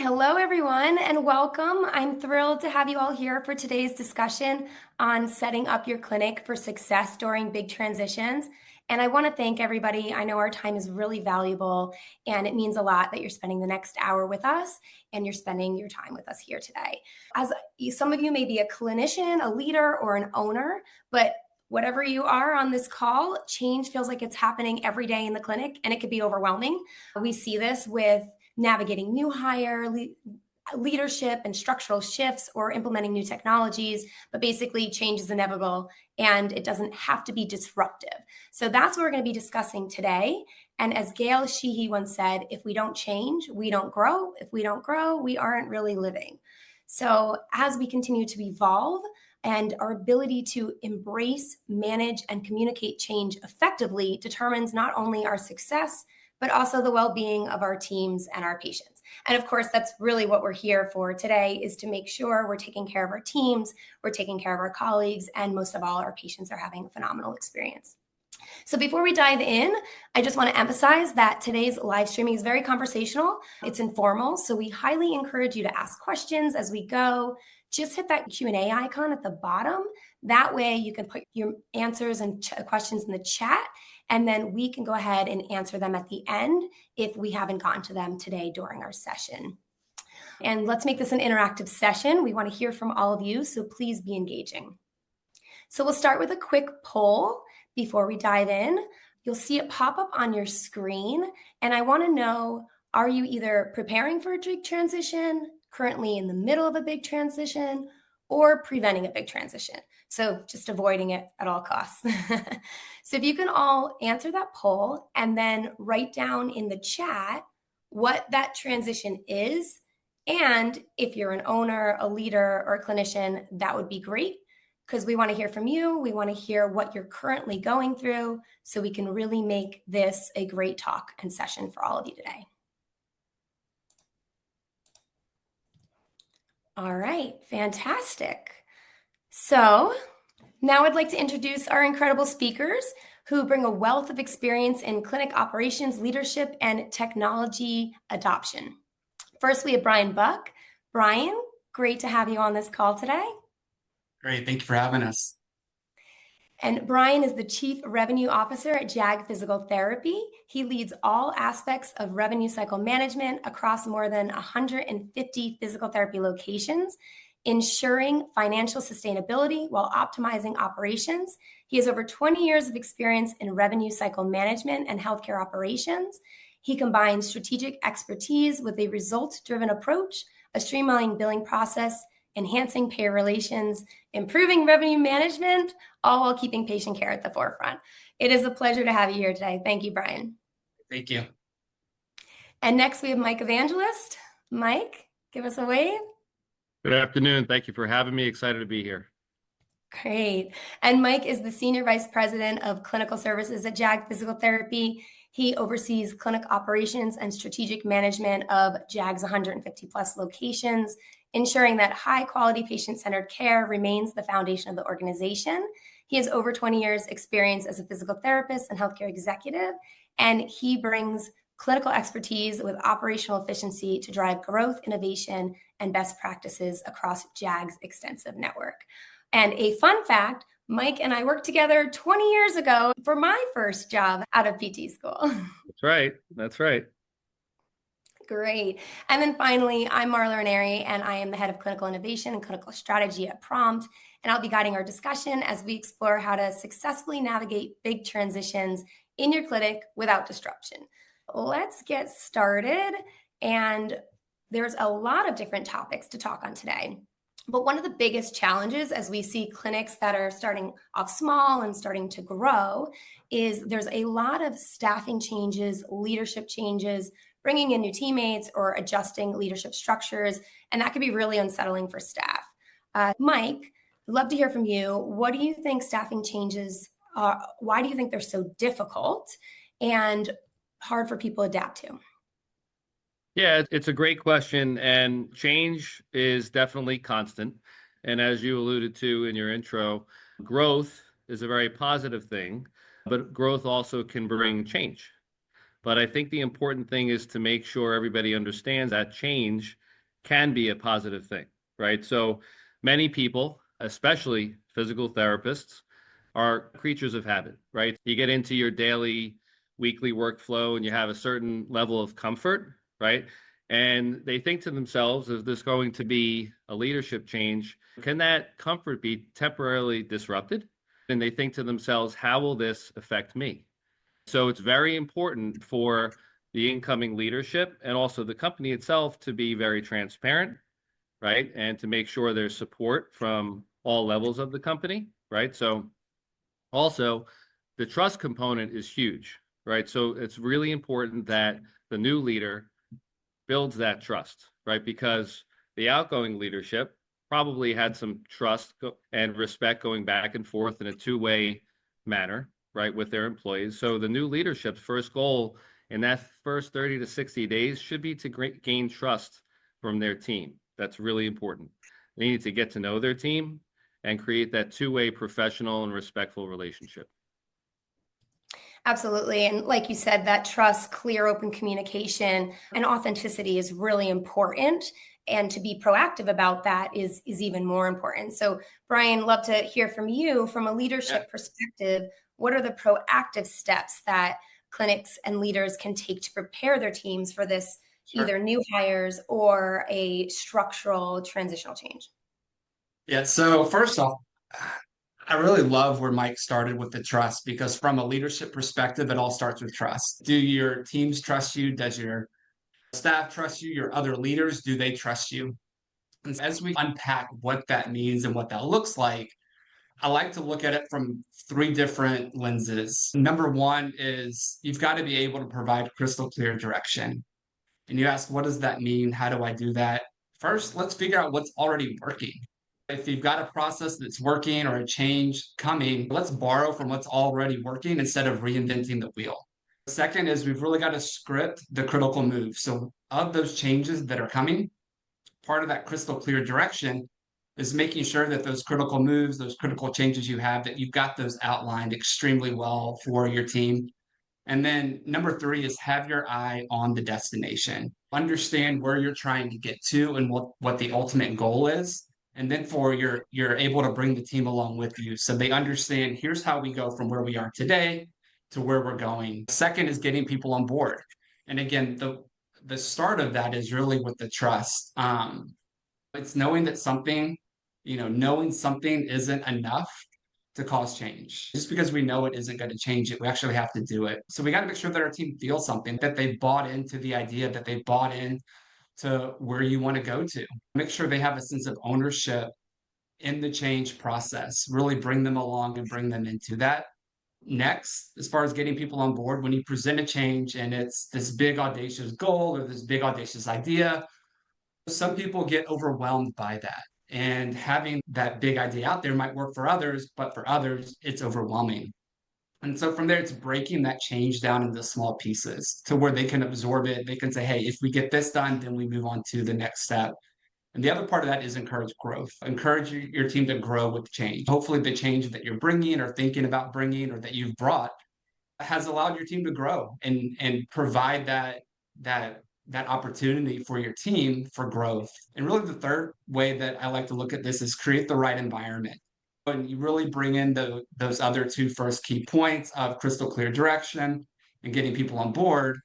Hello, everyone, and welcome. I'm thrilled to have you all here for today's discussion on setting up your clinic for success during big transitions. And I want to thank everybody. I know our time is really valuable, and it means a lot that you're spending the next hour with us and you're spending your time with us here today. As some of you may be a clinician, a leader, or an owner, but whatever you are on this call, change feels like it's happening every day in the clinic, and it could be overwhelming. We see this with navigating new hire leadership and structural shifts or implementing new technologies, but basically change is inevitable and it doesn't have to be disruptive. So that's what we're going to be discussing today. And as Gail Sheehy once said, if we don't change, we don't grow. If we don't grow, we aren't really living. So as we continue to evolve, and our ability to embrace, manage, and communicate change effectively determines not only our success, but also the well-being of our teams and our patients. And of course, that's really what we're here for today, is to make sure we're taking care of our teams, we're taking care of our colleagues, and most of all, our patients are having a phenomenal experience. So before we dive in, I just want to emphasize that today's live streaming is very conversational. It's informal, so we highly encourage you to ask questions as we go. Just hit that Q&A icon at the bottom. That way you can put your answers and questions in the chat, and then we can go ahead and answer them at the end if we haven't gotten to them today during our session. And let's make this an interactive session. We want to hear from all of you, so please be engaging. So we'll start with a quick poll before we dive in. You'll see it pop up on your screen, and I want to know, are you either preparing for a big transition, currently in the middle of a big transition, or preventing a big transition? So just avoiding it at all costs. So if you can all answer that poll and then write down in the chat what that transition is, and if you're an owner, a leader, or a clinician, that would be great, because we want to hear from you. We want to hear what you're currently going through so we can really make this a great talk and session for all of you today. All right, fantastic. So now I'd like to introduce our incredible speakers who bring a wealth of experience in clinic operations, leadership, and technology adoption. First, we have Brian Buck. Brian, great to have you on this call today. Great, thank you for having us. And Brian is the Chief Revenue Officer at JAG Physical Therapy. He leads all aspects of revenue cycle management across more than 150 physical therapy locations, ensuring financial sustainability while optimizing operations. He has over 20 years of experience in revenue cycle management and healthcare operations. He combines strategic expertise with a results-driven approach, a streamlining billing process, enhancing payer relations, improving revenue management, all while keeping patient care at the forefront. It is a pleasure to have you here today. Thank you, Brian. Thank you. And next we have Mike Evangelist. Mike, give us a wave. Good afternoon. Thank you for having me. Excited to be here. Great. And Mike is the Senior Vice President of Clinical Services at JAG Physical Therapy. He oversees clinic operations and strategic management of JAG's 150 plus locations, ensuring that high quality patient-centered care remains the foundation of the organization. He has over 20 years experience as a physical therapist and healthcare executive, and he brings clinical expertise with operational efficiency to drive growth, innovation, and best practices across JAG's extensive network. And a fun fact, Mike and I worked together 20 years ago for my first job out of PT school. That's right. That's right. Great. And then finally, I'm Marla Ranieri, and I am the head of clinical innovation and clinical strategy at Prompt. And I'll be guiding our discussion as we explore how to successfully navigate big transitions in your clinic without disruption. Let's get started. And there's a lot of different topics to talk on today. But one of the biggest challenges as we see clinics that are starting off small and starting to grow is there's a lot of staffing changes, leadership changes, bringing in new teammates or adjusting leadership structures, and that can be really unsettling for staff. Mike, I'd love to hear from you. What do you think staffing changes are? Why do you think they're so difficult and hard for people to adapt to? Yeah, it's a great question, and change is definitely constant. And as you alluded to in your intro, growth is a very positive thing, but growth also can bring change. But I think the important thing is to make sure everybody understands that change can be a positive thing, right? So many people, especially physical therapists, are creatures of habit, right? You get into your daily, weekly workflow and you have a certain level of comfort, right? And they think to themselves, is this going to be a leadership change? Can that comfort be temporarily disrupted? And they think to themselves, how will this affect me? So it's very important for the incoming leadership and also the company itself to be very transparent, right? And to make sure there's support from all levels of the company, right? So also, the trust component is huge, right? So it's really important that the new leader builds that trust, right? Because the outgoing leadership probably had some trust and respect going back and forth in a two-way manner, right, with their employees. So the new leadership's first goal in that first 30 to 60 days should be to gain trust from their team. That's really important. They need to get to know their team and create that two-way professional and respectful relationship. Absolutely. And like you said, that trust, clear, open communication, and authenticity is really important. And to be proactive about that is even more important. So, Brian, love to hear from you from a leadership perspective. What are the proactive steps that clinics and leaders can take to prepare their teams for this, either new hires or a structural transitional change? Yeah, so first off, I really love where Mike started with the trust because from a leadership perspective, it all starts with trust. Do your teams trust you? Does your staff trust you? Your other leaders, do they trust you? And as we unpack what that means and what that looks like, I like to look at it from three different lenses. Number one is you've got to be able to provide crystal clear direction. And you ask, what does that mean? How do I do that? First, let's figure out what's already working. If you've got a process that's working or a change coming, let's borrow from what's already working instead of reinventing the wheel. Second is we've really got to script the critical moves. So, of those changes that are coming, part of that crystal clear direction is making sure that those critical moves, those critical changes you have, that you've got those outlined extremely well for your team. And then number three is have your eye on the destination. Understand where you're trying to get to and what the ultimate goal is. And then you're able to bring the team along with you. So they understand here's how we go from where we are today to where we're going. Second is getting people on board. And again, the start of that is really with the trust. It's knowing that knowing something isn't enough to cause change. Just because we know it isn't going to change it, we actually have to do it. So we got to make sure that our team feels something, that they bought into the idea, that they bought in to where you want to go to. Make sure they have a sense of ownership in the change process. Really bring them along and bring them into that. Next, as far as getting people on board, when you present a change and it's this big audacious goal or this big audacious idea, some people get overwhelmed by that. And having that big idea out there might work for others, but for others, it's overwhelming. And so from there, it's breaking that change down into small pieces to where they can absorb it. They can say, hey, if we get this done, then we move on to the next step. And the other part of that is encourage growth. Encourage your team to grow with change. Hopefully, the change that you're bringing or thinking about bringing or that you've brought has allowed your team to grow and provide that opportunity for your team for growth. And really the third way that I like to look at this is create the right environment. When you really bring in those other two first key points of crystal clear direction and getting people on board,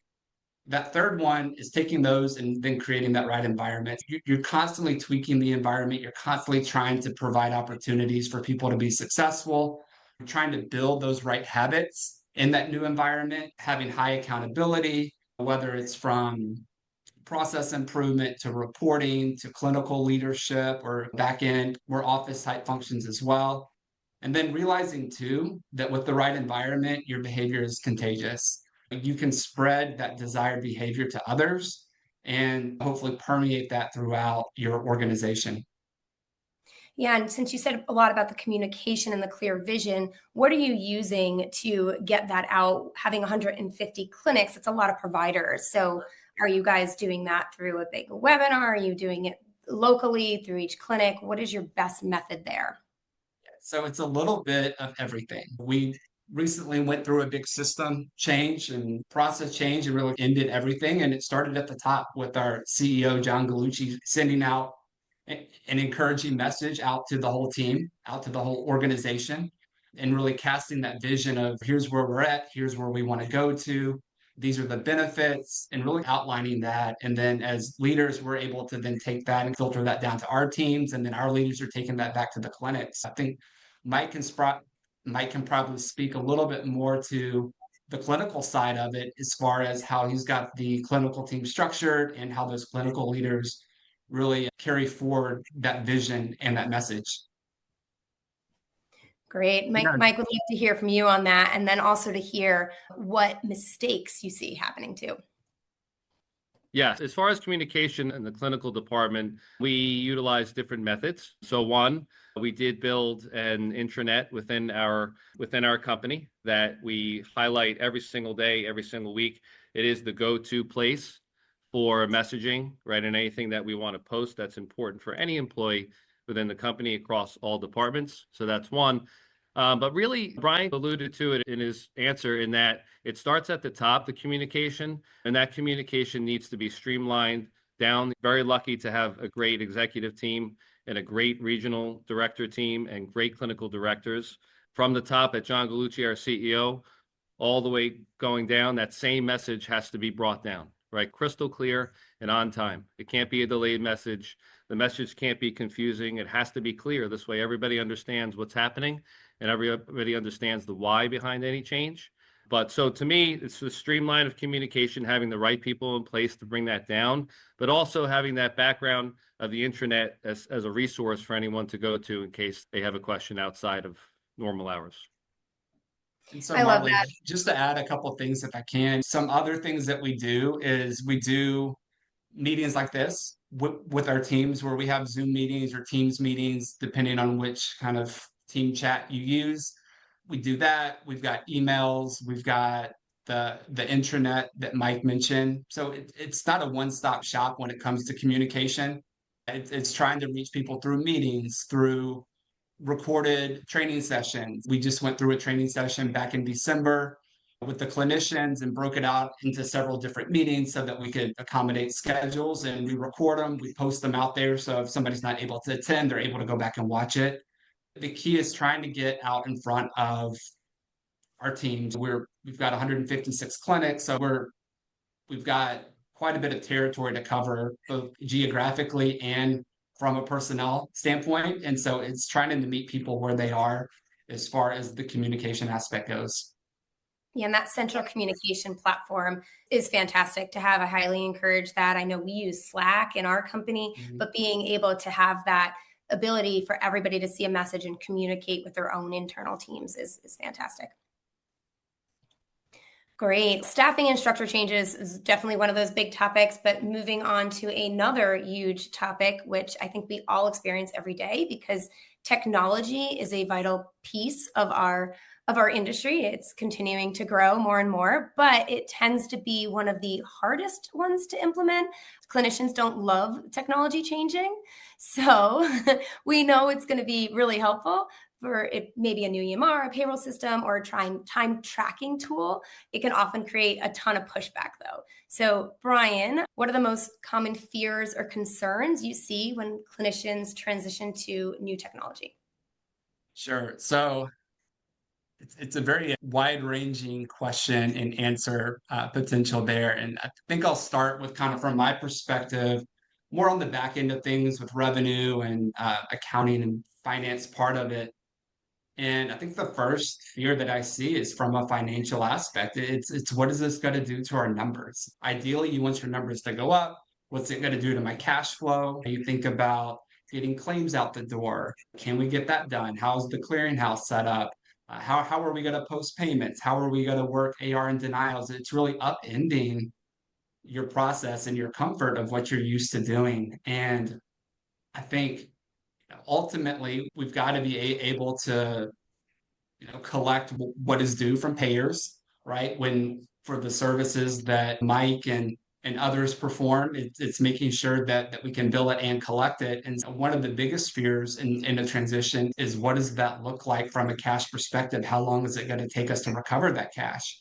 that third one is taking those and then creating that right environment. You're constantly tweaking the environment. You're constantly trying to provide opportunities for people to be successful. You're trying to build those right habits in that new environment, having high accountability, whether it's from process improvement to reporting to clinical leadership or back end or office type functions as well. And then realizing too that with the right environment, your behavior is contagious. You can spread that desired behavior to others and hopefully permeate that throughout your organization. Yeah, and since you said a lot about the communication and the clear vision, what are you using to get that out? Having 150 clinics, it's a lot of providers. So are you guys doing that through a big webinar? Are you doing it locally through each clinic? What is your best method there? So it's a little bit of everything. We recently went through a big system change and process change and really ended everything. And it started at the top with our CEO, John Gallucci, sending out an encouraging message out to the whole team, out to the whole organization, and really casting that vision of here's where we're at, here's where we want to go to, these are the benefits, and really outlining that. And then as leaders, we're able to then take that and filter that down to our teams, and then our leaders are taking that back to the clinics. I think Mike can Mike can probably speak a little bit more to the clinical side of it as far as how he's got the clinical team structured and how those clinical leaders really carry forward that vision and that message. Great. Mike, Yeah. Mike would love to hear from you on that, and then also to hear what mistakes you see happening too. Yes, as far as communication in the clinical department, we utilize different methods. So one, we did build an intranet within our company that we highlight every single day, every single week. It is the go-to place for messaging, right? And anything that we want to post that's important for any employee within the company across all departments. So that's one. But really, Brian alluded to it in his answer in that it starts at the top, the communication, and that communication needs to be streamlined down. Very lucky to have a great executive team and a great regional director team and great clinical directors from the top at John Gallucci, our CEO, all the way going down. That same message has to be brought down, right? Crystal clear and on time. It can't be a delayed message. The message can't be confusing. It has to be clear. This way, everybody understands what's happening and everybody understands the why behind any change. But so to me, it's the streamline of communication, having the right people in place to bring that down, but also having that background of the intranet as a resource for anyone to go to in case they have a question outside of normal hours. And so, I love Marla, that. just to add a couple of things if I can, some other things that we do is we do meetings like this with our teams where we have Zoom meetings or Teams meetings, depending on which kind of team chat you use. We do that. We've got emails. We've got the intranet that Mike mentioned. So it's not a one-stop shop when it comes to communication. It's trying to reach people through meetings, through recorded training sessions. We just went through a training session back in December with the clinicians and broke it out into several different meetings so that we could accommodate schedules, and we record them, we post them out there. So if somebody's not able to attend, they're able to go back and watch it. The key is trying to get out in front of our teams. We've got 156 clinics, so we've got quite a bit of territory to cover, both geographically and from a personnel standpoint. And so it's trying to meet people where they are as far as the communication aspect goes. Yeah, and that central communication platform is fantastic to have. I highly encourage that. I know we use Slack in our company, but being able to have that ability for everybody to see a message and communicate with their own internal teams is fantastic. Great. Staffing and structure changes is definitely one of those big topics, but moving on to another huge topic, which I think we all experience every day because technology is a vital piece of our industry. It's continuing to grow more and more, but it tends to be one of the hardest ones to implement. Clinicians don't love technology changing. So we know it's going to be really helpful for it, maybe a new EMR, a payroll system, or a time tracking tool. It can often create a ton of pushback though. So Brian, what are the most common fears or concerns you see when clinicians transition to new technology? Sure. So it's a very wide-ranging question and answer potential there. And I think I'll start with kind of from my perspective, more on the back end of things with revenue and accounting and finance part of it. And I think the first fear that I see is from a financial aspect. It's what is this going to do to our numbers? Ideally, you want your numbers to go up. What's it going to do to my cash flow? You think about getting claims out the door. Can we get that done? How's the clearinghouse set up? How are we going to post payments? How are we going to work AR and denials? It's really upending your process and your comfort of what you're used to doing. And I think ultimately we've got to be able to collect what is due from payers, right? When for the services that Mike and and others perform. It's making sure that we can bill it and collect it. And one of the biggest fears in a transition is, what does that look like from a cash perspective? How long is it going to take us to recover that cash?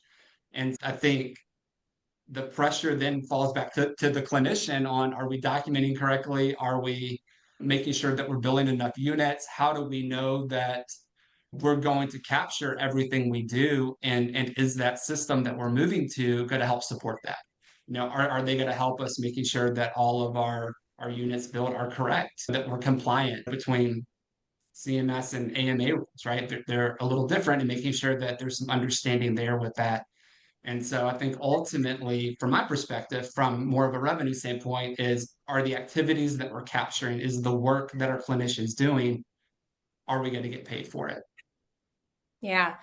And I think the pressure then falls back to the clinician on, are we documenting correctly? Are we making sure that we're billing enough units? How do we know that we're going to capture everything we do? And is that system that we're moving to going to help support that? Are they going to help us making sure that all of our units billed are correct, that we're compliant between CMS and AMA rules, right? They're a little different, and making sure that there's some understanding there with that. And so I think ultimately, from my perspective, from more of a revenue standpoint, are the activities that we're capturing, is the work that our clinicians doing, are we going to get paid for it? Yeah.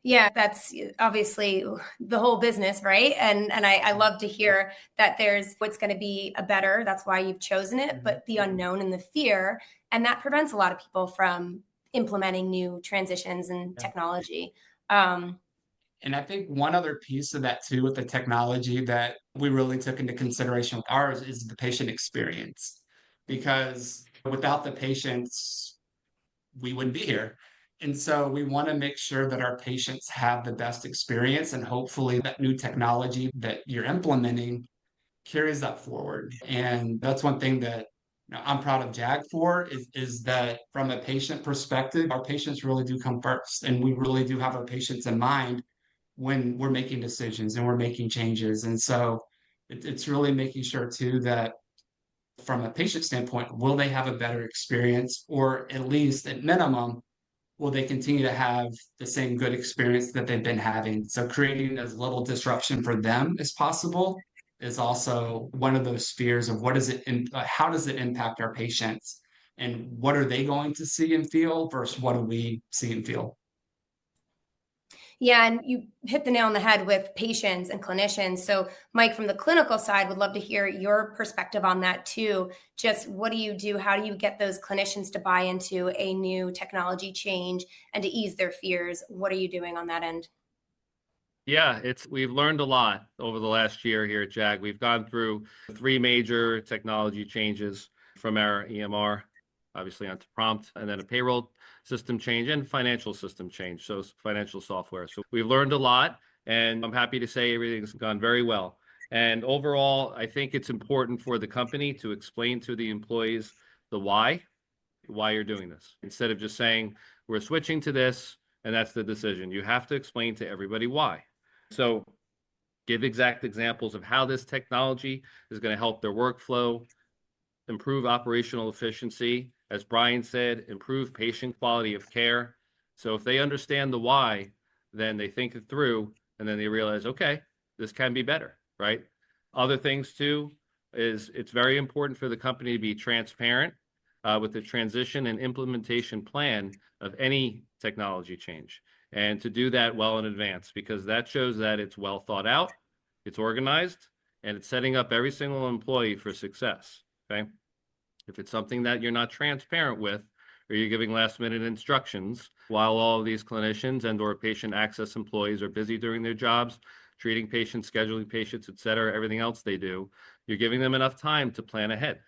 Yeah, that's obviously the whole business, right? And I love to hear that there's what's going to be a better, that's why you've chosen it, but the unknown and the fear, and that prevents a lot of people from implementing new transitions and technology. And I think one other piece of that too with the technology that we really took into consideration with ours is the patient experience. Because without the patients, we wouldn't be here. And so we want to make sure that our patients have the best experience, and hopefully that new technology that you're implementing carries that forward. And that's one thing that I'm proud of JAG for, is that from a patient perspective, our patients really do come first. And we really do have our patients in mind when we're making decisions and we're making changes. And so it's really making sure too that from a patient standpoint, will they have a better experience, or at least at minimum, will they continue to have the same good experience that they've been having? So creating as little disruption for them as possible is also one of those fears of how does it impact our patients, and what are they going to see and feel versus what do we see and feel? Yeah, and you hit the nail on the head with patients and clinicians. So, Mike, from the clinical side, would love to hear your perspective on that too. Just what do you do? How do you get those clinicians to buy into a new technology change and to ease their fears? What are you doing on that end? Yeah, we've learned a lot over the last year here at JAG. We've gone through 3 major technology changes from our EMR, obviously onto Prompt, and then a payroll system change and financial system change, so financial software. So we've learned a lot, and I'm happy to say everything's gone very well. And overall, I think it's important for the company to explain to the employees the why you're doing this, instead of just saying, we're switching to this, and that's the decision. You have to explain to everybody why. So give exact examples of how this technology is going to help their workflow, improve operational efficiency, as Brian said, improve patient quality of care. So if they understand the why, then they think it through, and then they realize, okay, this can be better, right? Other things too is it's very important for the company to be transparent with the transition and implementation plan of any technology change, and to do that well in advance, because that shows that it's well thought out, it's organized, and it's setting up every single employee for success. Okay. If it's something that you're not transparent with, or you're giving last minute instructions while all of these clinicians and or patient access employees are busy doing their jobs, treating patients, scheduling patients, et cetera, everything else they do, you're giving them enough time to plan ahead.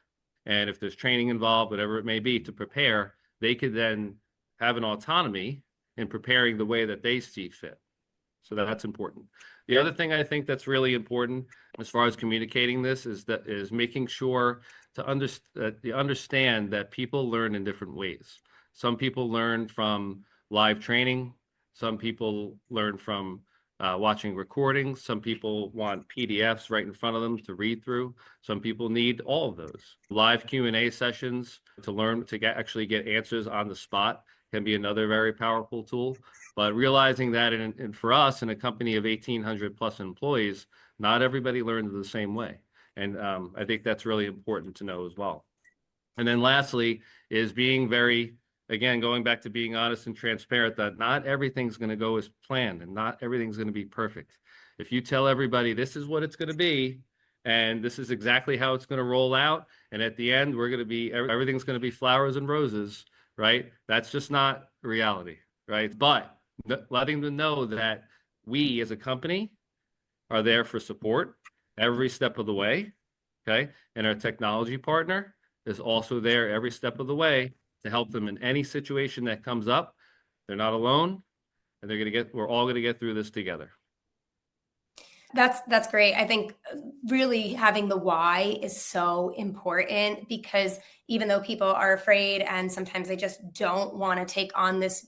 And if there's training involved, whatever it may be, to prepare, they could then have an autonomy in preparing the way that they see fit. So that's important. The other thing I think that's really important as far as communicating this is making sure to understand that people learn in different ways. Some people learn from live training. Some people learn from watching recordings. Some people want PDFs right in front of them to read through. Some people need all of those. Live Q&A sessions to learn to actually get answers on the spot can be another very powerful tool. But realizing that for us, in a company of 1,800 plus employees, not everybody learns the same way. And I think that's really important to know as well. And then lastly is being very, again, going back to being honest and transparent, that not everything's going to go as planned and not everything's going to be perfect. If you tell everybody this is what it's going to be, and this is exactly how it's going to roll out, and at the end, everything's going to be flowers and roses, right? That's just not reality, right? But letting them know that we as a company are there for support, every step of the way. Okay. And our technology partner is also there every step of the way to help them in any situation that comes up. They're not alone, and we're all going to get through this together. That's great. I think really having the why is so important, because even though people are afraid and sometimes they just don't want to take on this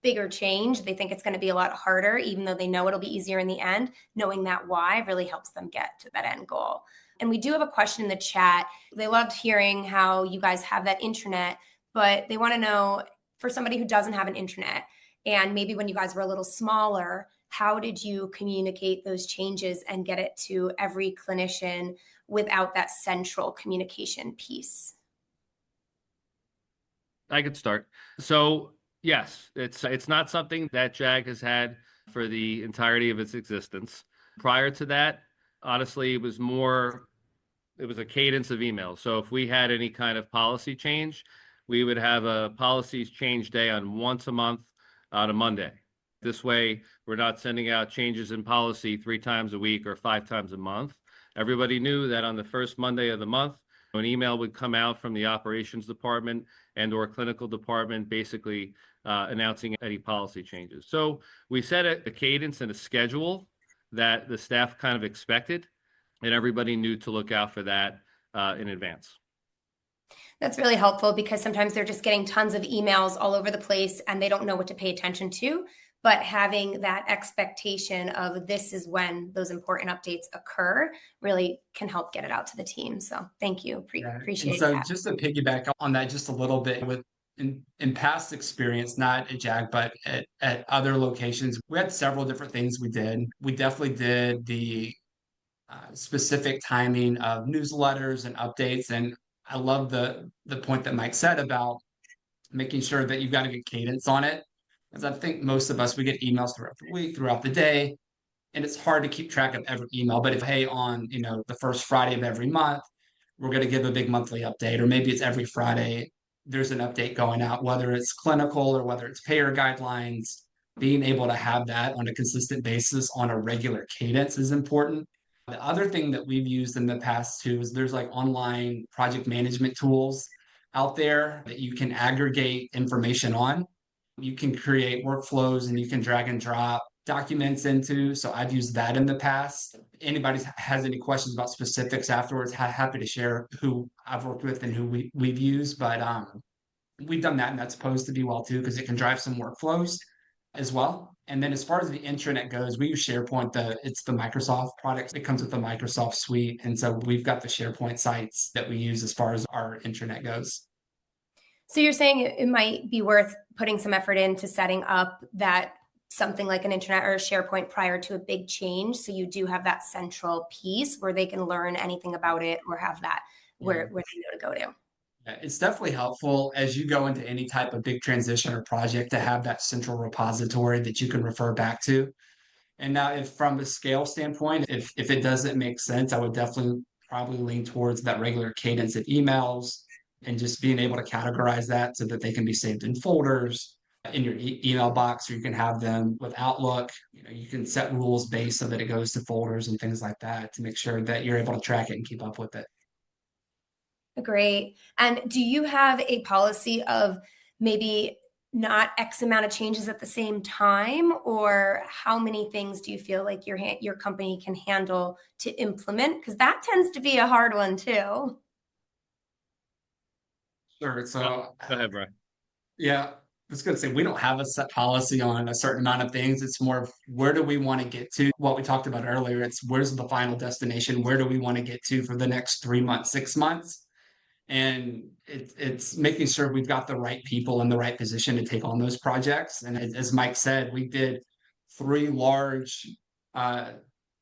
bigger change, they think it's going to be a lot harder, even though they know it'll be easier in the end. Knowing that why really helps them get to that end goal. And we do have a question in the chat. They loved hearing how you guys have that intranet, but they want to know, for somebody who doesn't have an intranet, and maybe when you guys were a little smaller, how did you communicate those changes and get it to every clinician without that central communication piece? I could start. So yes, it's not something that JAG has had for the entirety of its existence. Prior to that, honestly, it was a cadence of emails. So if we had any kind of policy change, we would have a policies change day on once a month on a Monday. This way, we're not sending out changes in policy 3 times a week or 5 times a month. Everybody knew that on the first Monday of the month, an email would come out from the operations department and or clinical department, basically announcing any policy changes. So we set a cadence and a schedule that the staff kind of expected, and everybody knew to look out for that in advance. That's really helpful, because sometimes they're just getting tons of emails all over the place and they don't know what to pay attention to. But having that expectation of this is when those important updates occur really can help get it out to the team. So thank you. Appreciate that. Just to piggyback on that just a little bit, with in past experience, not at JAG, but at other locations, we had several different things we did. We definitely did the specific timing of newsletters and updates. And I love the point that Mike said about making sure that you've got a good cadence on it. Because I think most of us, we get emails throughout the week, throughout the day, and it's hard to keep track of every email. But if, hey, on the first Friday of every month, we're going to give a big monthly update, or maybe it's every Friday, there's an update going out, whether it's clinical or whether it's payer guidelines. Being able to have that on a consistent basis on a regular cadence is important. The other thing that we've used in the past too is there's like online project management tools out there that you can aggregate information on. You can create workflows and you can drag and drop documents into. So I've used that in the past. Anybody has any questions about specifics afterwards, happy to share who I've worked with and who we've used. But we've done that, and that's supposed to be well too, because it can drive some workflows as well. And then as far as the intranet goes, we use SharePoint. It's the Microsoft product. It comes with the Microsoft suite. And so we've got the SharePoint sites that we use as far as our intranet goes. So you're saying it might be worth putting some effort into setting up that something like an intranet or a SharePoint prior to a big change, so you do have that central piece where they can learn anything about it or have that where they know to go to. It's definitely helpful as you go into any type of big transition or project to have that central repository that you can refer back to. And now, if from a scale standpoint, if it doesn't make sense, I would definitely probably lean towards that regular cadence of emails and just being able to categorize that so that they can be saved in folders in your email box, or you can have them with Outlook. You can set rules based so that it goes to folders and things like that to make sure that you're able to track it and keep up with it. Great. And do you have a policy of maybe not X amount of changes at the same time, or how many things do you feel like your company can handle to implement? Because that tends to be a hard one too. Sure. So Go ahead, Brian. yeah, I was going to say we don't have a set policy on a certain amount of things. It's more of where do we want to get to? What we talked about earlier. It's where's the final destination? Where do we want to get to for the next 3 months, 6 months? And it's making sure we've got the right people in the right position to take on those projects. And as Mike said, we did 3 large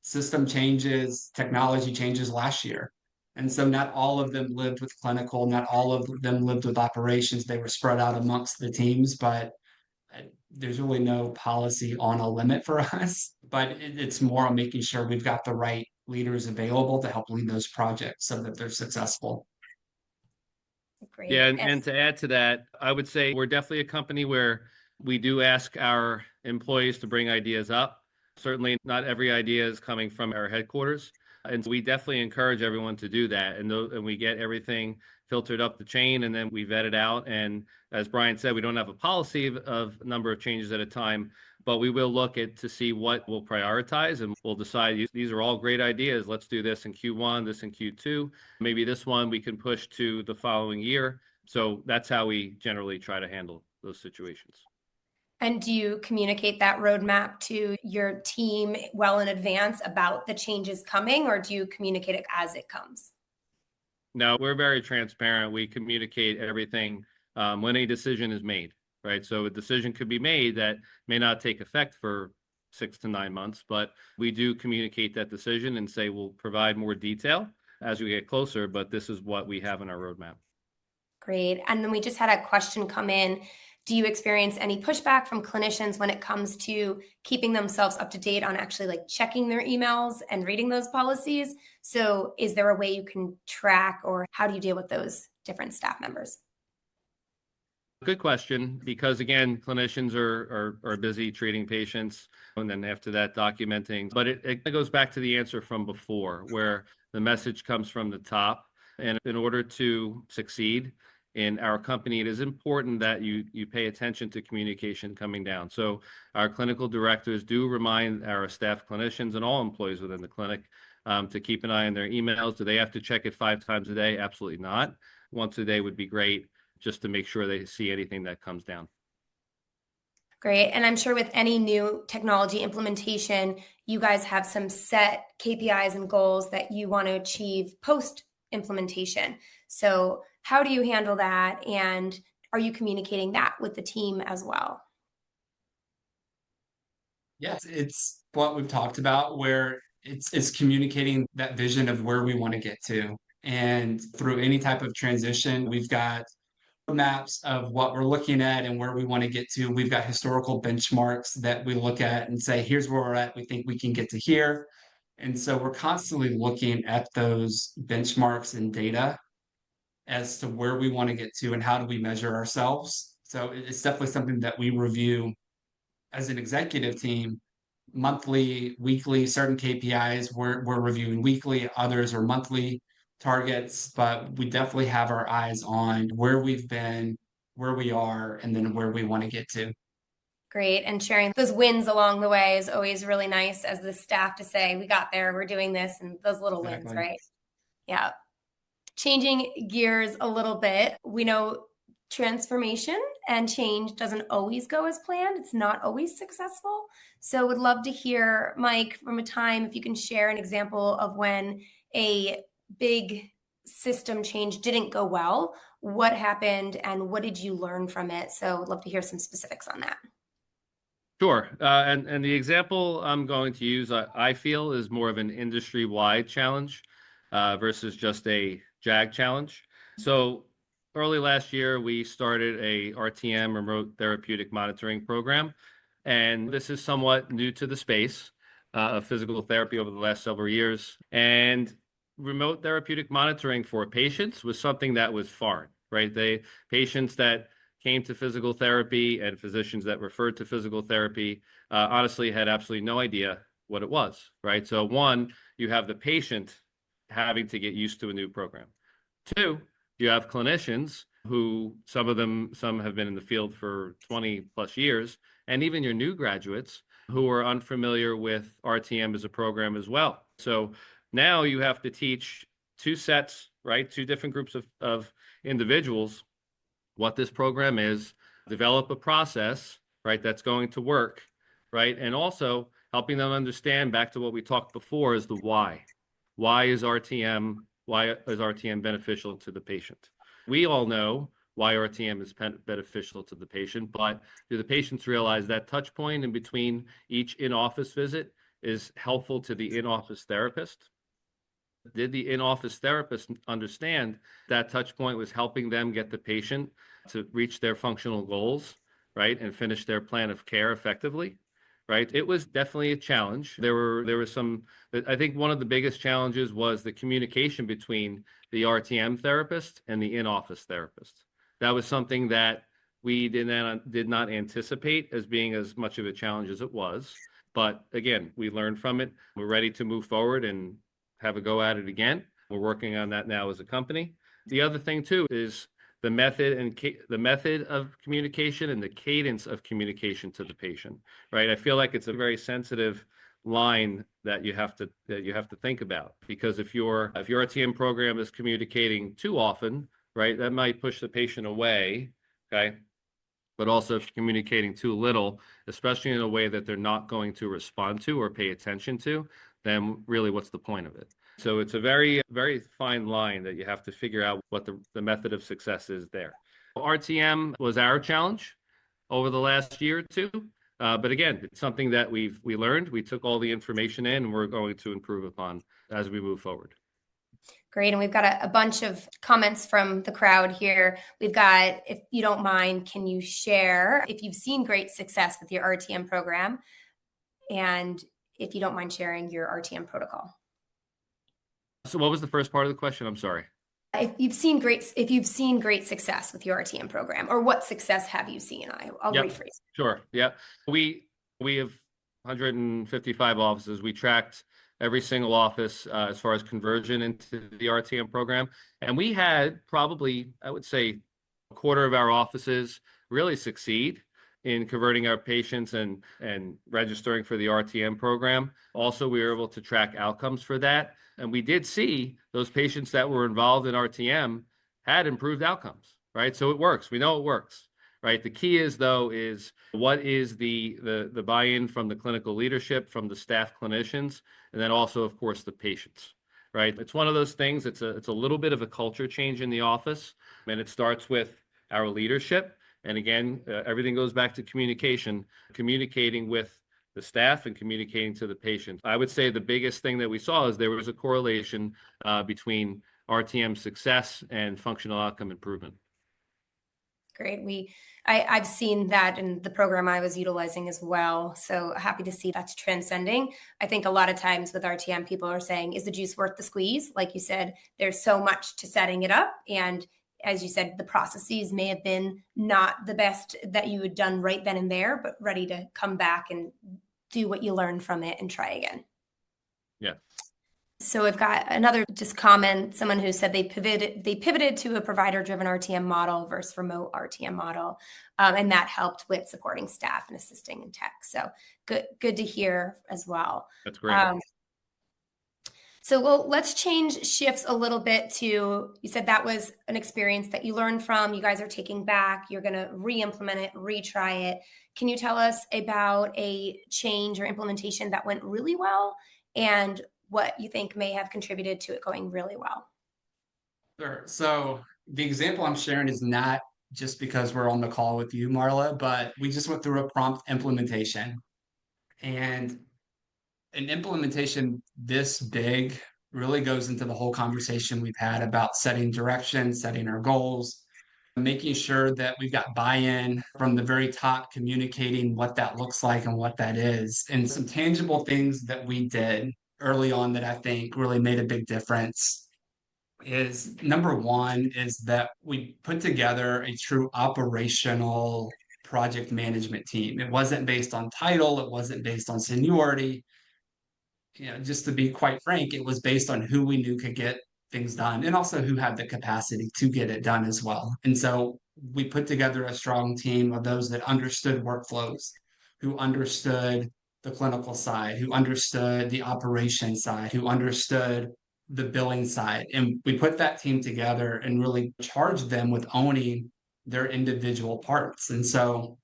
system changes, technology changes last year. And so not all of them lived with clinical, not all of them lived with operations. They were spread out amongst the teams, but there's really no policy on a limit for us. But it's more on making sure we've got the right leaders available to help lead those projects so that they're successful. Great. Yeah, and to add to that, I would say we're definitely a company where we do ask our employees to bring ideas up. Certainly not every idea is coming from our headquarters, And we definitely encourage everyone to do that. And we get everything filtered up the chain, and then we vet it out. And as Brian said, we don't have a policy of a number of changes at a time, but we will look at to see what we'll prioritize, and we'll decide these are all great ideas. Let's do this in Q1, this in Q2. Maybe this one we can push to the following year. So that's how we generally try to handle those situations. And do you communicate that roadmap to your team well in advance about the changes coming, or do you communicate it as it comes? No, we're very transparent. We communicate everything when a decision is made, right? So a decision could be made that may not take effect for 6 to 9 months, but we do communicate that decision and say we'll provide more detail as we get closer, but this is what we have in our roadmap. Great. And then we just had a question come in. Do you experience any pushback from clinicians when it comes to keeping themselves up to date on actually like checking their emails and reading those policies? So is there a way you can track, or how do you deal with those different staff members? Good question, because again, clinicians are busy treating patients, and then after that documenting. But it goes back to the answer from before, where the message comes from the top. And in order to succeed in our company, it is important that you pay attention to communication coming down. So our clinical directors do remind our staff clinicians and all employees within the clinic to keep an eye on their emails. Do they have to check it 5 times a day? Absolutely not. Once a day would be great, just to make sure they see anything that comes down. Great. And I'm sure with any new technology implementation, you guys have some set KPIs and goals that you want to achieve post implementation. So how do you handle that? And are you communicating that with the team as well? Yes, it's what we've talked about, where it's communicating that vision of where we want to get to. And through any type of transition, we've got maps of what we're looking at and where we want to get to. We've got historical benchmarks that we look at and say, here's where we're at. We think we can get to here. And so we're constantly looking at those benchmarks and data as to where we want to get to and how do we measure ourselves. So it's definitely something that we review as an executive team monthly, weekly. Certain KPIs we're reviewing weekly, others are monthly targets, but we definitely have our eyes on where we've been, where we are, and then where we want to get to. Great. And sharing those wins along the way is always really nice as the staff to say, we got there, we're doing this, and those little wins, right? Yeah. Changing gears a little bit, we know transformation and change doesn't always go as planned. It's not always successful. So would love to hear, Mike, from a time, if you can share an example of when a big system change didn't go well, what happened and what did you learn from it? So I'd love to hear some specifics on that. Sure. And the example I'm going to use, I feel, is more of an industry-wide challenge versus just a JAG challenge. So early last year, we started a RTM, remote therapeutic monitoring program. And this is somewhat new to the space of physical therapy over the last several years. And remote therapeutic monitoring for patients was something that was foreign, right? Patients that came to physical therapy and physicians that referred to physical therapy honestly had absolutely no idea what it was, right? So one, you have the patient having to get used to a new program. Two, you have clinicians who some have been in the field for 20 plus years, and even your new graduates who are unfamiliar with RTM as a program as well. So now you have to teach 2 sets, right? 2 different groups of individuals what this program is, develop a process, right, that's going to work, right? And also helping them understand, back to what we talked before, is the why. Why is RTM beneficial to the patient? We all know why RTM is beneficial to the patient, but do the patients realize that touch point in between each in-office visit is helpful to the in-office therapist? Did the in-office therapist understand that touch point was helping them get the patient to reach their functional goals, right, and finish their plan of care effectively, right? It was definitely a challenge. There were some, I think one of the biggest challenges was the communication between the RTM therapist and the in-office therapist. That was something that we did not anticipate as being as much of a challenge as it was. But again, we learned from it. We're ready to move forward and have a go at it again. We're working on that now as a company. The other thing too is the method of communication and the cadence of communication to the patient, right? I feel like it's a very sensitive line that you have to think about, because if your RTM program is communicating too often, right, that might push the patient away, okay? But also if you're communicating too little, especially in a way that they're not going to respond to or pay attention to, then really what's the point of it? So it's a very, very fine line that you have to figure out what the method of success is there. RTM was our challenge over the last year or two. But again, it's something that we learned. We took all the information in, and we're going to improve upon as we move forward. Great. And we've got a bunch of comments from the crowd here. We've got, if you don't mind, can you share if you've seen great success with your RTM program? And if you don't mind sharing your RTM protocol. So what was the first part of the question? I'm sorry. If you've seen great success with your RTM program, or what success have you seen? I'll Yep. rephrase. Sure. Yeah. We have 155 offices. We tracked every single office as far as conversion into the RTM program. And we had probably, I would say, a quarter of our offices really succeed in converting our patients and registering for the RTM program. Also, we were able to track outcomes for that. And we did see those patients that were involved in RTM had improved outcomes, right? So it works. We know it works, right? The key is, though, is what is the buy-in from the clinical leadership, from the staff clinicians, and then also, of course, the patients, right? It's one of those things. It's a little bit of a culture change in the office, and it starts with our leadership. And again, everything goes back to communicating with the staff and communicating to the patient. I would say the biggest thing that we saw is there was a correlation between RTM success and functional outcome improvement. Great. I've seen that in the program I was utilizing as well. So happy to see that's transcending. I think a lot of times with RTM, people are saying, is the juice worth the squeeze? Like you said, there's so much to setting it up. And as you said, the processes may have been not the best that you had done right then and there, but ready to come back and do what you learned from it and try again. Yeah. So we've got another just comment, someone who said they pivoted to a provider-driven RTM model versus remote RTM model, and that helped with supporting staff and assisting in tech. So good to hear as well. That's great. So let's change shifts a little bit to, you said that was an experience that you learned from, you guys are taking back, you're going to re-implement it, retry it. Can you tell us about a change or implementation that went really well and what you think may have contributed to it going really well? Sure. So the example I'm sharing is not just because we're on the call with you, Marla, but we just went through a prompt implementation. And an implementation this big really goes into the whole conversation we've had about setting direction, setting our goals, making sure that we've got buy-in from the very top, communicating what that looks like and what that is. And some tangible things that we did early on that I think really made a big difference is, number one, is that we put together a true operational project management team. It wasn't based on title, it wasn't based on seniority. Just to be quite frank, it was based on who we knew could get things done and also who had the capacity to get it done as well. And so we put together a strong team of those that understood workflows, who understood the clinical side, who understood the operation side, who understood the billing side. And we put that team together and really charged them with owning their individual parts. And so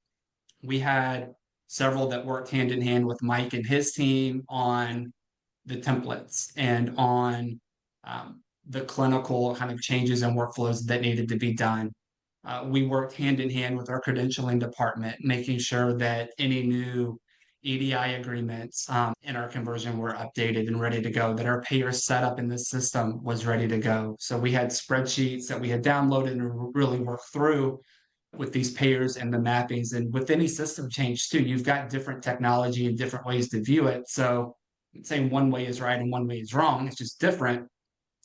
we had several that worked hand in hand with Mike and his team on the templates and on the clinical kind of changes and workflows that needed to be done. We worked hand in hand with our credentialing department, making sure that any new EDI agreements in our conversion were updated and ready to go, that our payer setup in the system was ready to go. So we had spreadsheets that we had downloaded and really worked through with these payers and the mappings. And with any system change too, you've got different technology and different ways to view it. So I'm saying one way is right and one way is wrong, it's just different.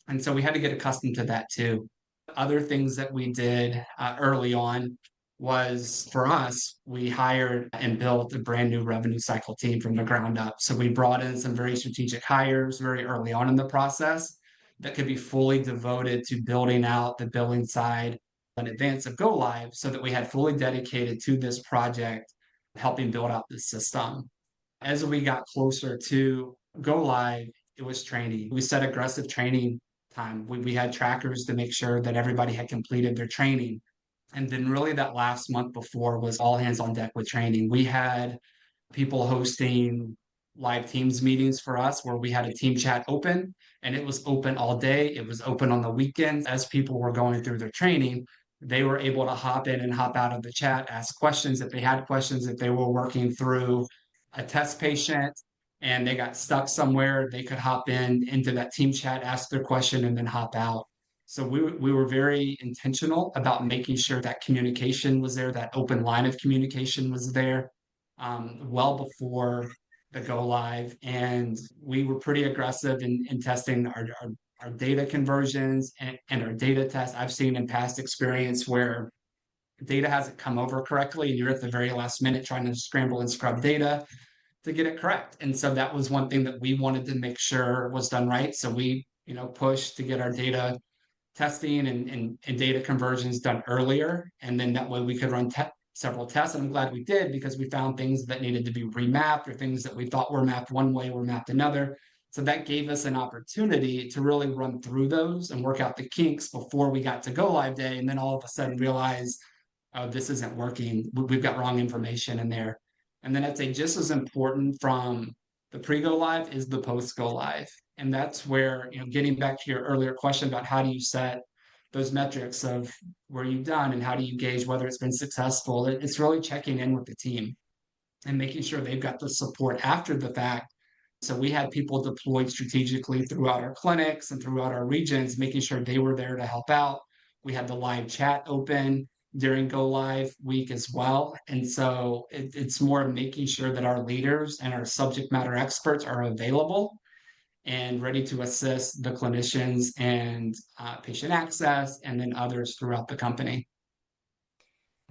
And so we had to get accustomed to that too. Other things that we did early on was for us, we hired and built a brand new revenue cycle team from the ground up. So we brought in some very strategic hires very early on in the process that could be fully devoted to building out the billing side in advance of go live so that we had fully dedicated to this project, helping build out the system. As we got closer to go live, it was training. We set aggressive training time. We had trackers to make sure that everybody had completed their training. And then, really, that last month before was all hands on deck with training. We had people hosting live Teams meetings for us where we had a team chat open, and it was open all day. It was open on the weekends. As people were going through their training, they were able to hop in and hop out of the chat, ask questions if they had questions, if they were working through a test patient and they got stuck somewhere, they could hop in into that team chat, ask their question, and then hop out. So we were very intentional about making sure that communication was there, that open line of communication was there, well before the go live. And we were pretty aggressive in testing our data conversions and our data tests. I've seen in past experience where data hasn't come over correctly and you're at the very last minute trying to scramble and scrub data to get it correct. And so that was one thing that we wanted to make sure was done right. So we, pushed to get our data testing and data conversions done earlier. And then that way we could run several tests. And I'm glad we did because we found things that needed to be remapped or things that we thought were mapped one way were mapped another. So that gave us an opportunity to really run through those and work out the kinks before we got to go live day. And then all of a sudden realize, oh, this isn't working. We've got wrong information in there. And then I'd say just as important from the pre-go live is the post-go live. And that's where, getting back to your earlier question about how do you set those metrics of where you've done and how do you gauge whether it's been successful, it's really checking in with the team and making sure they've got the support after the fact. So we had people deployed strategically throughout our clinics and throughout our regions, making sure they were there to help out. We had the live chat open during go live week as well. And so it's more of making sure that our leaders and our subject matter experts are available and ready to assist the clinicians and patient access and then others throughout the company.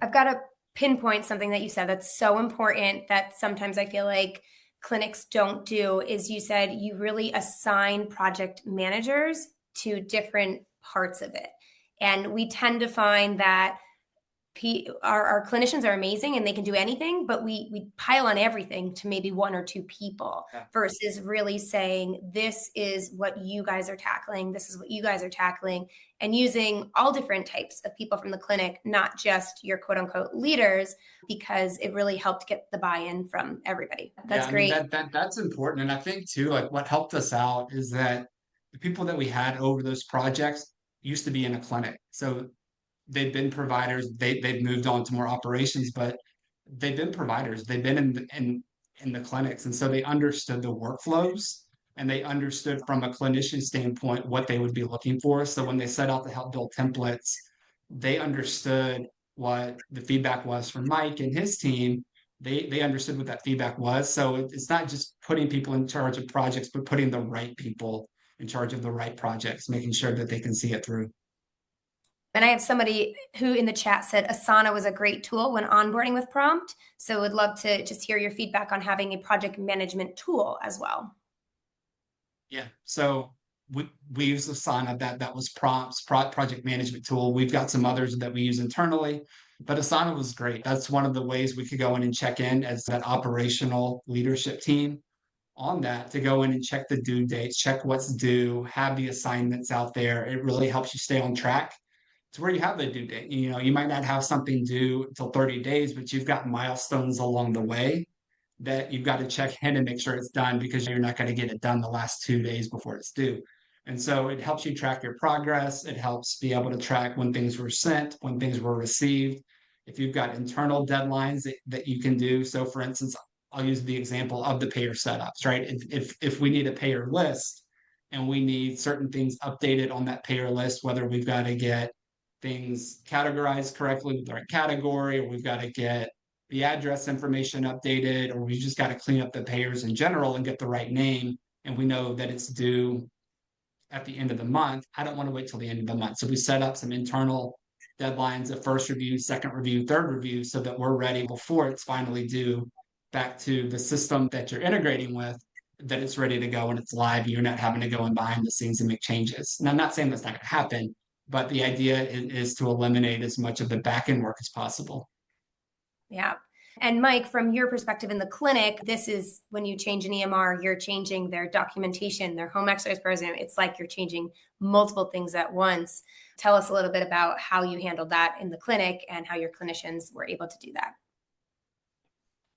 I've got to pinpoint something that you said that's so important that sometimes I feel like clinics don't do is you said you really assign project managers to different parts of it. And we tend to find that our clinicians are amazing and they can do anything, but we pile on everything to maybe one or two people versus really saying, this is what you guys are tackling. This is what you guys are tackling, and using all different types of people from the clinic, not just your quote unquote leaders, because it really helped get the buy-in from everybody. That's great. That's important. And I think too, like what helped us out is that the people that we had over those projects used to be in a clinic. So they've been providers. They've moved on to more operations, but they've been providers. They've been in the clinics, and so they understood the workflows and they understood from a clinician standpoint what they would be looking for. So when they set out to help build templates, they understood what the feedback was from Mike and his team. They understood what that feedback was. So it's not just putting people in charge of projects, but putting the right people in charge of the right projects, making sure that they can see it through. And I have somebody who in the chat said Asana was a great tool when onboarding with Prompt. So would love to just hear your feedback on having a project management tool as well. Yeah, so we use Asana. That was Prompt's project management tool. We've got some others that we use internally, but Asana was great. That's one of the ways we could go in and check in as that operational leadership team on that to go in and check the due dates, check what's due, have the assignments out there. It really helps you stay on track to where you have the due date. You might not have something due until 30 days, but you've got milestones along the way that you've got to check in and make sure it's done because you're not going to get it done the last 2 days before it's due. And so it helps you track your progress. It helps be able to track when things were sent, when things were received. If you've got internal deadlines that you can do. So for instance, I'll use the example of the payer setups, right? If we need a payer list and we need certain things updated on that payer list, whether we've got to get things categorized correctly with the right category, or we've got to get the address information updated, or we just got to clean up the payers in general and get the right name, and we know that it's due at the end of the month. I don't want to wait till the end of the month. So we set up some internal deadlines of first review, second review, third review, so that we're ready before it's finally due back to the system that you're integrating with, that it's ready to go and it's live. You're not having to go in behind the scenes and make changes. And I'm not saying that's not going to happen, but the idea is to eliminate as much of the back end work as possible. Yeah. And Mike, from your perspective in the clinic, this is when you change an EMR, you're changing their documentation, their home exercise program. It's like you're changing multiple things at once. Tell us a little bit about how you handled that in the clinic and how your clinicians were able to do that.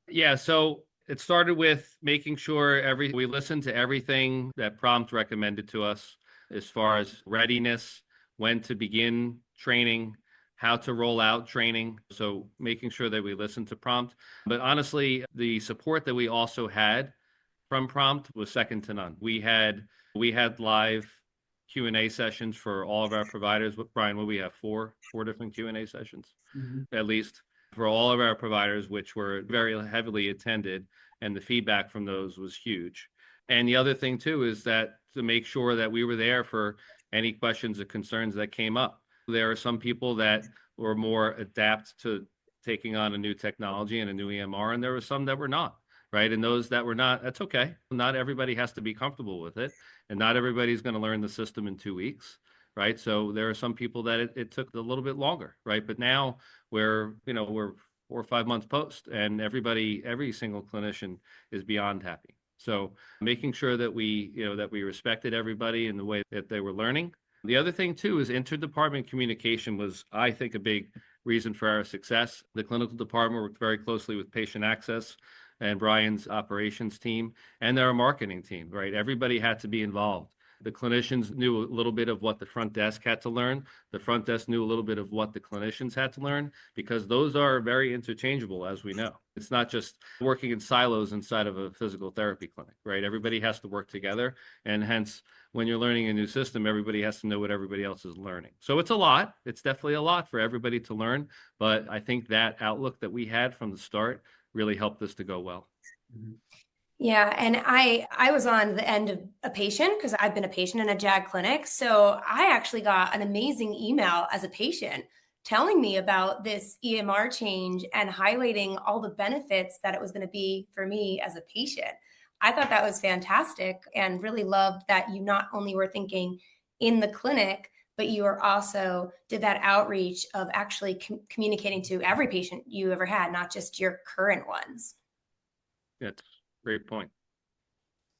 Yeah, so it started with making sure we listened to everything that Prompt recommended to us as far as readiness, when to begin training, how to roll out training. So making sure that we listen to Prompt. But honestly, the support that we also had from Prompt was second to none. We had live Q&A sessions for all of our providers. Brian, what we have, four different Q&A sessions, at least for all of our providers, which were very heavily attended, and the feedback from those was huge. And the other thing too is that to make sure that we were there for any questions or concerns that came up. There are some people that were more adept to taking on a new technology and a new EMR, and there were some that were not, right? And those that were not, that's okay. Not everybody has to be comfortable with it, and not everybody's going to learn the system in 2 weeks, right? So there are some people that it took a little bit longer, right? But now we're 4 or 5 months post, and every single clinician is beyond happy. So making sure that we respected everybody in the way that they were learning. The other thing too is interdepartment communication was, I think, a big reason for our success. The clinical department worked very closely with patient access and Brian's operations team and their marketing team, right? Everybody had to be involved. The clinicians knew a little bit of what the front desk had to learn. The front desk knew a little bit of what the clinicians had to learn, because those are very interchangeable, as we know. It's not just working in silos inside of a physical therapy clinic, right? Everybody has to work together. And hence, when you're learning a new system, everybody has to know what everybody else is learning. So it's a lot. It's definitely a lot for everybody to learn. But I think that outlook that we had from the start really helped us to go well. Yeah, and I was on the end of a patient because I've been a patient in a JAG clinic. So I actually got an amazing email as a patient telling me about this EMR change and highlighting all the benefits that it was going to be for me as a patient. I thought that was fantastic and really loved that you not only were thinking in the clinic, but you were also did that outreach of actually communicating to every patient you ever had, not just your current ones. That's a great point.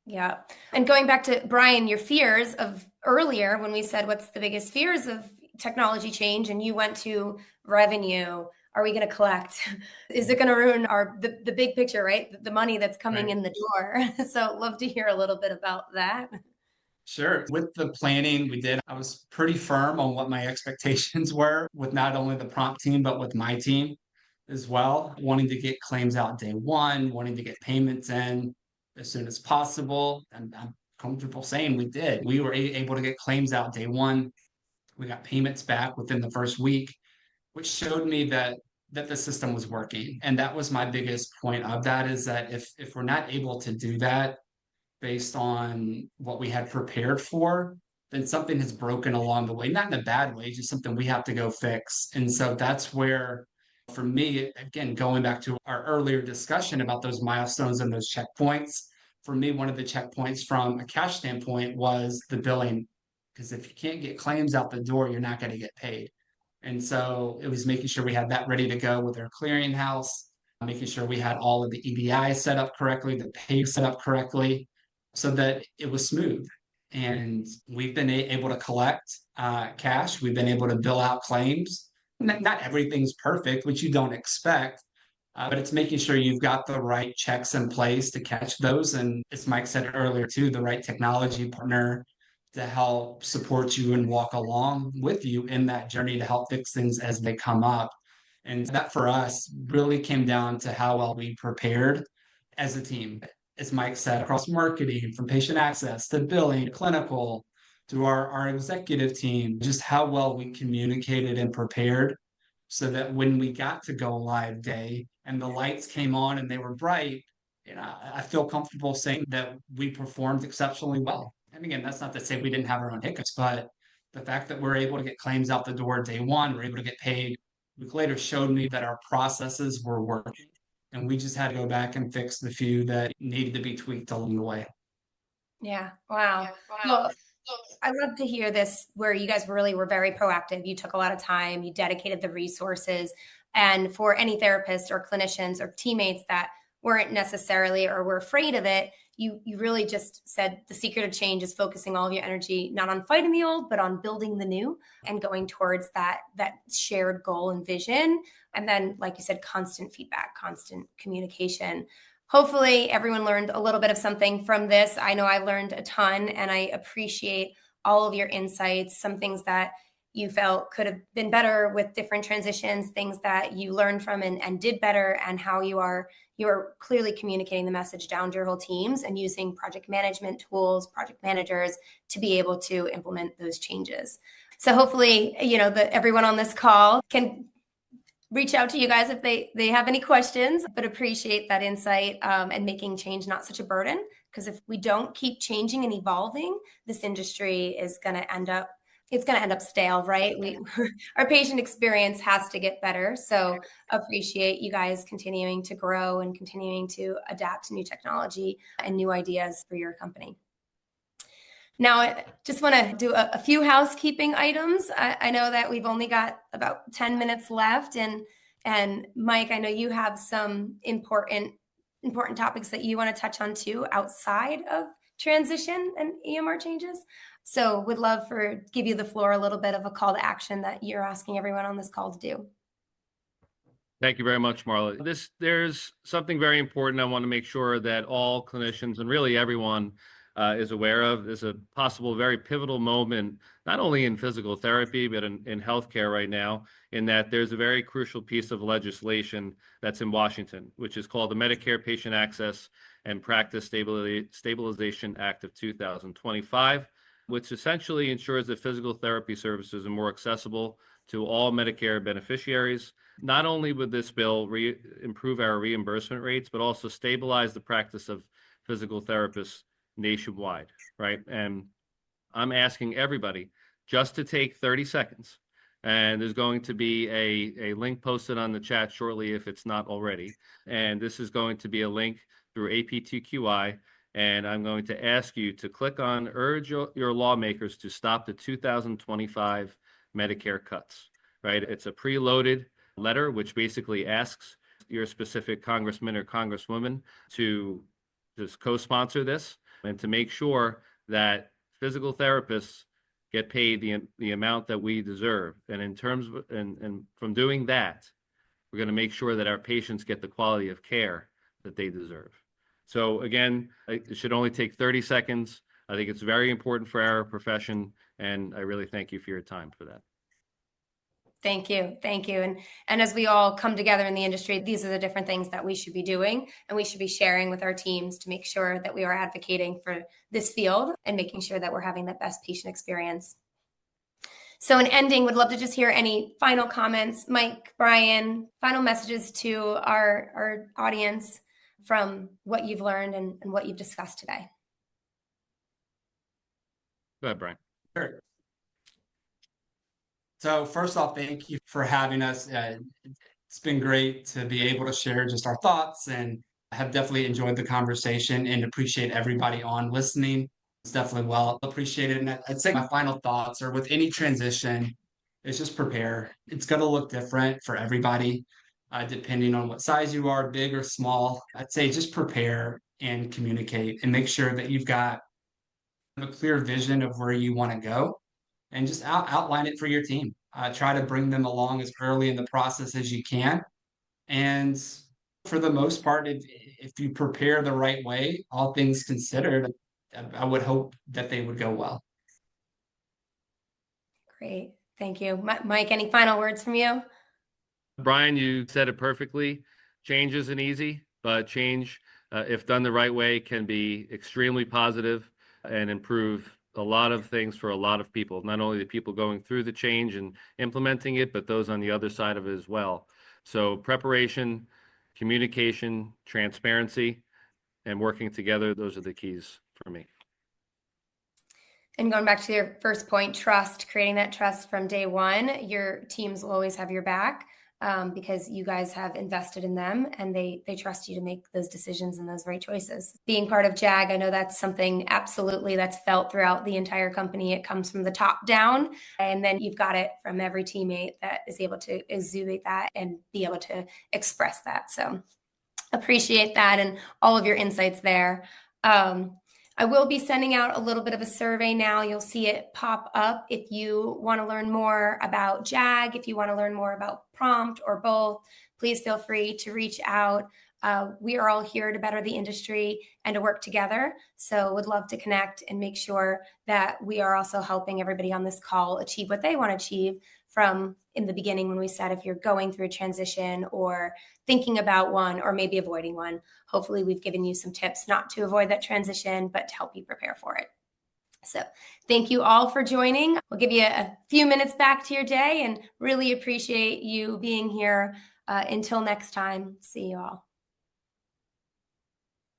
Yeah. And going back to Brian, your fears of earlier when we said, what's the biggest fears of technology change? And you went to revenue. Are we going to collect? Is it going to ruin the big picture, right? The money that's coming in the door. So love to hear a little bit about that. Sure. With the planning we did, I was pretty firm on what my expectations were with not only the prompt team, but with my team as well, wanting to get claims out day one, wanting to get payments in as soon as possible. And I'm comfortable saying we did. We were able to get claims out day one. We got payments back within the first week, which showed me that the system was working. And that was my biggest point of that, is that if we're not able to do that based on what we had prepared for, then something has broken along the way, not in a bad way, just something we have to go fix. And so that's where, for me, again, going back to our earlier discussion about those milestones and those checkpoints, for me, one of the checkpoints from a cash standpoint was the billing. Because if you can't get claims out the door, you're not going to get paid. And so it was making sure we had that ready to go with our clearinghouse, making sure we had all of the EDI set up correctly, the pay set up correctly, so that it was smooth. And we've been able to collect cash. We've been able to bill out claims. Not everything's perfect, which you don't expect, but it's making sure you've got the right checks in place to catch those. And as Mike said earlier, too, the right technology partner to help support you and walk along with you in that journey to help fix things as they come up. And that for us really came down to how well we prepared as a team. As Mike said, across marketing, from patient access to billing, clinical, to our executive team, just how well we communicated and prepared, so that when we got to go live day and the lights came on and they were bright, I feel comfortable saying that we performed exceptionally well. And again, that's not to say we didn't have our own hiccups, but The fact that we're able to get claims out the door day one, we're able to get paid a week later showed me that our processes were working. And we just had to go back and fix the few that needed to be tweaked along the way. Yeah. Wow. Well, I love to hear this where you guys really were very proactive. You took a lot of time, you dedicated the resources. And for any therapists or clinicians or teammates that weren't necessarily or were afraid of it, you really just said the secret of change is focusing all of your energy not on fighting the old, but on building the new and going towards that shared goal and vision. And then, like you said, constant feedback, constant communication. Hopefully everyone learned a little bit of something from this. I know I learned a ton, and I appreciate all of your insights, some things that you felt could have been better with different transitions, things that you learned from and did better, and how you are clearly communicating the message down to your whole teams and using project management tools, project managers to be able to implement those changes. So hopefully, everyone on this call can reach out to you guys if they have any questions, but appreciate that insight and making change not such a burden. Because if we don't keep changing and evolving, this industry is going to end up stale, right? Our patient experience has to get better. So appreciate you guys continuing to grow and continuing to adapt to new technology and new ideas for your company. Now, I just want to do a few housekeeping items. I know that we've only got about 10 minutes left. And Mike, I know you have some important topics that you want to touch on too outside of transition and EMR changes. So would love give you the floor a little bit of a call to action that you're asking everyone on this call to do. Thank you very much, Marla. There's something very important I want to make sure that all clinicians and really everyone is aware of. There's a possible very pivotal moment, not only in physical therapy, but in healthcare right now, in that there's a very crucial piece of legislation that's in Washington, which is called the Medicare Patient Access and Practice Stabilization Act of 2025, which essentially ensures that physical therapy services are more accessible to all Medicare beneficiaries. Not only would this bill improve our reimbursement rates, but also stabilize the practice of physical therapists nationwide, right? And I'm asking everybody just to take 30 seconds. And there's going to be a link posted on the chat shortly if it's not already. And this is going to be a link through APTQI. And I'm going to ask you to click on urge your lawmakers to stop the 2025 Medicare cuts, right? It's a preloaded letter, which basically asks your specific congressman or congresswoman to just co-sponsor this and to make sure that physical therapists get paid the amount that we deserve. And in terms of, and from doing that, we're going to make sure that our patients get the quality of care that they deserve. So again, it should only take 30 seconds. I think it's very important for our profession, and I really thank you for your time for that. Thank you. Thank you. And as we all come together in the industry, these are the different things that we should be doing and we should be sharing with our teams to make sure that we are advocating for this field and making sure that we're having the best patient experience. So in ending, would love to just hear any final comments. Mike, Brian, final messages to our audience from what you've learned and what you've discussed today. Go ahead, Brian. Sure. So first off, thank you for having us. It's been great to be able to share just our thoughts, and I have definitely enjoyed the conversation and appreciate everybody on listening. It's definitely well appreciated. And I'd say my final thoughts are with any transition is just prepare. It's going to look different for everybody, depending on what size you are, big or small. I'd say just prepare and communicate and make sure that you've got a clear vision of where you want to go and just outline it for your team. Try to bring them along as early in the process as you can. And for the most part, if you prepare the right way, all things considered, I would hope that they would go well. Great. Thank you. Mike, any final words from you? Brian, you said it perfectly. Change isn't easy, but change, if done the right way, can be extremely positive and improve a lot of things for a lot of people, not only the people going through the change and implementing it, but those on the other side of it as well. So preparation, communication, transparency, and working together, those are the keys for me. And going back to your first point, trust, creating that trust from day one, your teams will always have your back because you guys have invested in them and they trust you to make those decisions and those right choices. Being part of JAG, I know that's something absolutely that's felt throughout the entire company. It comes from the top down, and then you've got it from every teammate that is able to exude that and be able to express that. So appreciate that and all of your insights there. I will be sending out a little bit of a survey now. You'll see it pop up if you want to learn more about JAG, if you want to learn more about Prompt or both, please feel free to reach out. We are all here to better the industry and to work together. So would love to connect and make sure that we are also helping everybody on this call achieve what they want to achieve from in the beginning when we said if you're going through a transition or thinking about one or maybe avoiding one. Hopefully we've given you some tips not to avoid that transition, but to help you prepare for it. So thank you all for joining. We'll give you a few minutes back to your day and really appreciate you being here. Until next time, see you all.